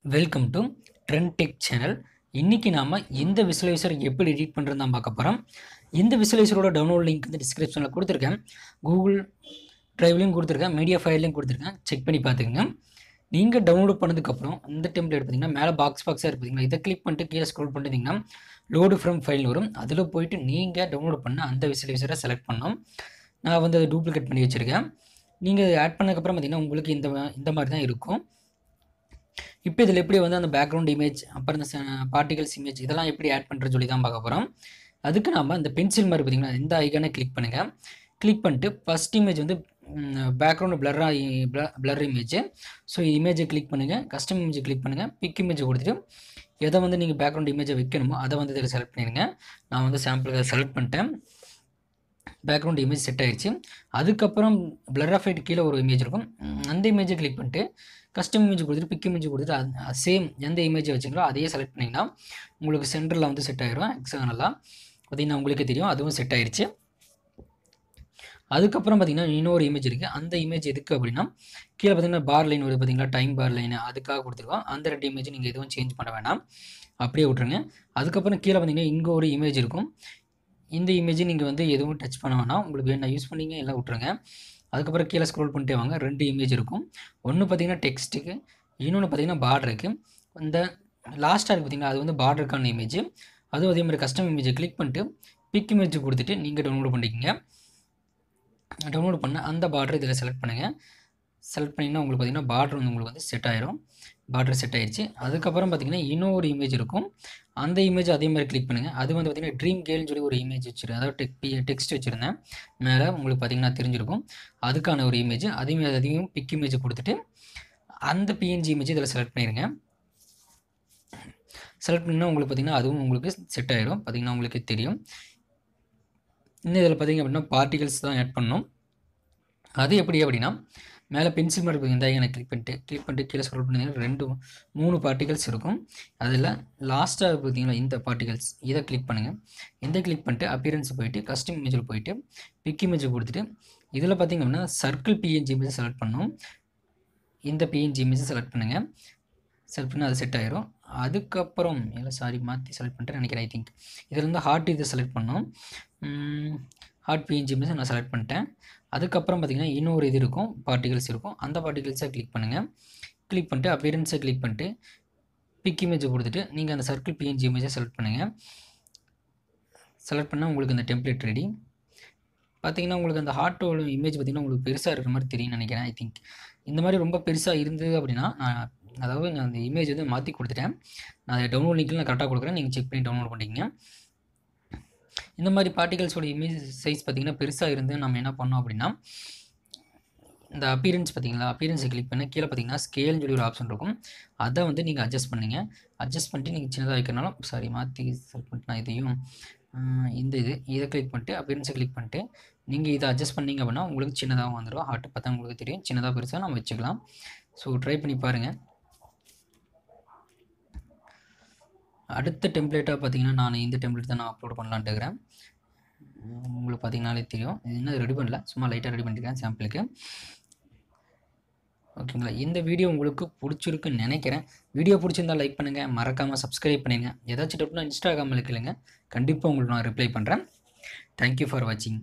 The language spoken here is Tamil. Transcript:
Welcome to TrenTech channel. இன்னைக்கு நாம இந்த விசுவலைசர் எப்படி எடிட் பண்ணுறதுன்னு தான் பார்க்க போகிறோம். இந்த விசுவலைசரோட டவுன்லோட் லிங்க் வந்து டிஸ்கிரிப்ஷனில் கொடுத்துருக்கேன். கூகுள் ட்ரைவ்லையும் கொடுத்துருக்கேன், மீடியாஃபயர்லையும் கொடுத்துருக்கேன். செக் பண்ணி பார்த்துக்கங்க. நீங்கள் டவுன்லோட் பண்ணதுக்கப்புறம் இந்த டெம்ப்ளேட் பார்த்தீங்கன்னா மேலே பாக்ஸாக இருப்பீங்களா, இதை கிளிக் பண்ணிட்டு கீழே ஸ்க்ரோல் பண்ணிட்டீங்கன்னா லோடு ஃப்ரம் ஃபைல் வரும். அதில் போயிட்டு நீங்கள் டவுன்லோட் பண்ண அந்த விசுவலைசரை செலக்ட் பண்ணோம். நான் வந்து அதை டூப்ளிகேட் பண்ணி வச்சுருக்கேன். நீங்கள் ஆட் பண்ணதுக்கப்புறம் பார்த்தீங்கன்னா உங்களுக்கு இந்த மாதிரி தான் இருக்கும். இப்போ இதில் எப்படி வந்து அந்த பேக்ரவுண்ட் இமேஜ், அப்புறம் இந்த பார்ட்டிகல்ஸ் இமேஜ் இதெல்லாம் எப்படி ஆட் பண்ணுறது சொல்லி தான் பார்க்க போகிறோம். அதுக்கு நம்ம இந்த பென்சில் மாதிரி பார்த்தீங்கன்னா இந்த ஐக்கானை கிளிக் பண்ணுங்கள். கிளிக் பண்ணிட்டு ஃபஸ்ட் இமேஜ் வந்து பேக்ரவுண்டு பிளர் இமேஜ். ஸோ இமேஜை கிளிக் பண்ணுங்கள், கஸ்டம் இமேஜை கிளிக் பண்ணுங்கள், பிக் இமேஜை கொடுத்துட்டு எதை வந்து நீங்கள் பேக்ரவுண்ட் இமேஜை வைக்கணுமோ அதை வந்து இதில் செலக்ட் பண்ணிடுங்க. நான் வந்து சாம்பிளுக்கு செலக்ட் பண்ணிட்டேன். பேக்ரவுண்ட் இமேஜ் செட் ஆகிடுச்சு. அதுக்கப்புறம் பிளர் ஆஃப் லைட் கீழே ஒரு இமேஜ் இருக்கும். அந்த இமேஜை கிளிக் பண்ணிட்டு கஸ்டம் இமேஜ் கொடுத்துட்டு பிக் இமேஜ் கொடுத்துட்டு சேம் எந்த இமேஜை வச்சுங்களோ அதையே செலக்ட் பண்ணிங்கன்னா உங்களுக்கு சென்டரில் வந்து செட் ஆகிரும். எக்ஸானலாக பார்த்திங்கன்னா உங்களுக்கே தெரியும், அதுவும் செட் ஆகிடுச்சு. அதுக்கப்புறம் பார்த்திங்கன்னா இன்னொரு இமேஜ் இருக்குது. அந்த இமேஜ் எதுக்கு அப்படின்னா கீழே பார்த்திங்கன்னா பார் லைன் வருது பார்த்திங்களா, டைம் பார் லைன், அதுக்காக கொடுத்துருக்கோம். அந்த ரெண்டு இமேஜ் நீங்கள் எதுவும் சேஞ்ச் பண்ண வேண்டாம், அப்படியே விட்ருங்க. அதுக்கப்புறம் கீழே பார்த்திங்கன்னா இங்கே ஒரு இமேஜ் இருக்கும். இந்த இமேஜை நீங்கள் வந்து எதுவும் டச் பண்ண வேணாம், உங்களுக்கு வேணா யூஸ் பண்ணிங்க, எல்லாம் விட்ருங்க. அதுக்கப்புறம் கீழே ஸ்க்ரோல் பண்ணிட்டே வாங்க. ரெண்டு இமேஜ் இருக்கும். ஒன்று பார்த்திங்கன்னா டெக்ஸ்ட்டுக்கு, இன்னொன்று பார்த்திங்கன்னா பார்டருக்கு. இந்த லாஸ்ட்டாக இருக்குது பார்த்திங்கன்னா அது வந்து பார்டருக்கான இமேஜ். அதுவும் அதே மாதிரி கஸ்டம் இமேஜை கிளிக் பண்ணிட்டு பிக் இமேஜ் கொடுத்துட்டு நீங்கள் டவுன்லோட் பண்ணிக்கோங்க. டவுன்லோட் பண்ண அந்த பார்டர் இதில் செலக்ட் பண்ணுங்கள். செலக்ட் பண்ணிங்கன்னா உங்களுக்கு பார்த்திங்கன்னா பார்டர் வந்து உங்களுக்கு வந்து செட் ஆயிரும். பார்டர் செட் ஆயிடுச்சு. அதுக்கப்புறம் பார்த்திங்கன்னா இன்னொரு இமேஜ் இருக்கும். அந்த இமேஜ் அதே மாதிரி கிளிக் பண்ணுங்கள். அது வந்து பார்த்திங்கன்னா ட்ரீம் கேர்ள்னு சொல்லி ஒரு இமேஜ் வச்சுருந்தேன், அதாவது டெக்ஸ்ட் வச்சுருந்தேன் மேலே, உங்களுக்கு பார்த்திங்கன்னா தெரிஞ்சிருக்கும். அதுக்கான ஒரு இமேஜ் அதையும் பிக் இமேஜ் கொடுத்துட்டு அந்த பிஎன்ஜி இமேஜ் இதில் செலக்ட் பண்ணிடுங்க. செலக்ட் பண்ணிங்கன்னா உங்களுக்கு பார்த்திங்கன்னா அதுவும் உங்களுக்கு செட் ஆகிடும். பார்த்திங்கன்னா உங்களுக்கு தெரியும். இன்னும் இதில் பார்த்திங்க அப்படின்னா பார்ட்டிகல்ஸ் தான் ஆட் பண்ணணும். அது எப்படி அப்படின்னா மேலே பென்சில் மாதிரி இந்த ஐக்கானை கிளிக் பண்ணிட்டு கீழே ஸ்க்ரோல் பண்ணிங்கன்னா 3 பார்ட்டிகல்ஸ் இருக்கும். அதில் லாஸ்ட்டாக பார்த்தீங்கன்னா இந்த பார்ட்டிகல்ஸ் இதை கிளிக் பண்ணுங்கள். இந்த கிளிக் பண்ணிட்டு அப்பியரன்ஸ் போயிட்டு கஸ்டம் இமேஜில் போயிட்டு பிக் இமேஜை கொடுத்துட்டு இதில் பார்த்திங்க அப்படின்னா சர்க்கிள் பிஎன்ஜி இமேஜை செலக்ட் பண்ணணும். இந்த பிஎன்ஜி இமேஜை செலக்ட் பண்ணுங்கள். செலக்ட் பண்ணால் அது செட் ஆகிரும். அதுக்கப்புறம் மாற்றி செலக்ட் பண்ணிட்டு நினைக்கிறேன். ஐ திங்க் இதில் வந்து ஹார்ட் இதை செலக்ட் பண்ணோம். ஹார்ட் பிஎன்ஜி இமேஜை நான் செலக்ட் பண்ணிட்டேன். அதுக்கப்புறம் பார்த்திங்கன்னா இன்னொரு இது இருக்கும், பார்ட்டிகல்ஸ் இருக்கும். அந்த பார்ட்டிகல்ஸை கிளிக் பண்ணுங்கள். கிளிக் பண்ணிட்டு அப்பியரன்ஸை கிளிக் பண்ணிட்டு பிக் இமேஜை கொடுத்துட்டு நீங்கள் அந்த சர்க்கிள் பிஎன்ஜி இமேஜை செலக்ட் பண்ணுங்கள். செலக்ட் பண்ணால் உங்களுக்கு அந்த டெம்ப்ளேட் ரெடி. பார்த்திங்கன்னா உங்களுக்கு அந்த ஹார்ட்டோட இமேஜ் பார்த்திங்கன்னா உங்களுக்கு பெருசாக இருக்கிற மாதிரி தெரியும்னு நினைக்கிறேன். ஐ திங்க் இந்த மாதிரி ரொம்ப பெருசாக இருந்தது அப்படின்னா அதாவது நான் அந்த இமேஜ் வந்து மாற்றி கொடுத்துட்டேன். நான் அதை டவுன்லோட் லிங்க்கில் நான் கரெக்டாக கொடுக்குறேன், நீங்கள் செக் பண்ணி டவுன்லோட் பண்ணிக்கங்க. இந்த மாதிரி பார்ட்டிகல்ஸோட இமேஜ் சைஸ் பார்த்திங்கன்னா பெருசாக இருந்து நம்ம என்ன பண்ணோம் அப்படின்னா இந்த அப்பியரன்ஸ் பார்த்திங்களா, அப்பியரன்ஸை கிளிக் பண்ணி கீழே பார்த்திங்கன்னா ஸ்கேல்னு சொல்லி ஒரு ஆப்ஷன் இருக்கும். அதை வந்து நீங்கள் அட்ஜஸ்ட் பண்ணிங்க. அட்ஜஸ்ட் பண்ணிட்டு நீங்கள் சின்னதாக வைக்கிறனாலும் மாற்றி செலக்ட் பண்ணிட்டு நான் இதையும் இதை கிளிக் பண்ணிட்டு அப்பியரன்ஸை கிளிக் பண்ணிட்டு நீங்கள் இதை அட்ஜஸ்ட் பண்ணிங்க அப்படின்னா உங்களுக்கு சின்னதாக வந்துடும். ஹார்ட் பார்த்தா உங்களுக்கு தெரியும், சின்னதாக பெருசாக நம்ம வச்சுக்கலாம். ஸோ ட்ரை பண்ணி பாருங்கள். அடுத்த டெம்ப்ளேட்டாக பார்த்திங்கன்னா நான் இந்த டெம்ப்ளேட் தான் நான் அப்லோட் பண்ணலான்ட்டு இருக்கிறேன். உங்களுக்கு பார்த்திங்கனாலே தெரியும், இது இன்னும் ரெடி பண்ணல, சும்மா லைட்டாக ரெடி பண்ணியிருக்கேன் சாம்பிளுக்கு. ஓகேங்களா, இந்த வீடியோ உங்களுக்கு பிடிச்சிருக்குன்னு நினைக்கிறேன். வீடியோ பிடிச்சிருந்தால் லைக் பண்ணுங்கள், மறக்காமல் சப்ஸ்கிரைப் பண்ணுங்கள். ஏதாச்சும் டவுட்னா இன்ஸ்டாகிராமில் கேளுங்க, கண்டிப்பாக உங்களுக்கு நான் ரிப்ளை பண்ணுறேன். தேங்க்யூ ஃபார் வாட்சிங்.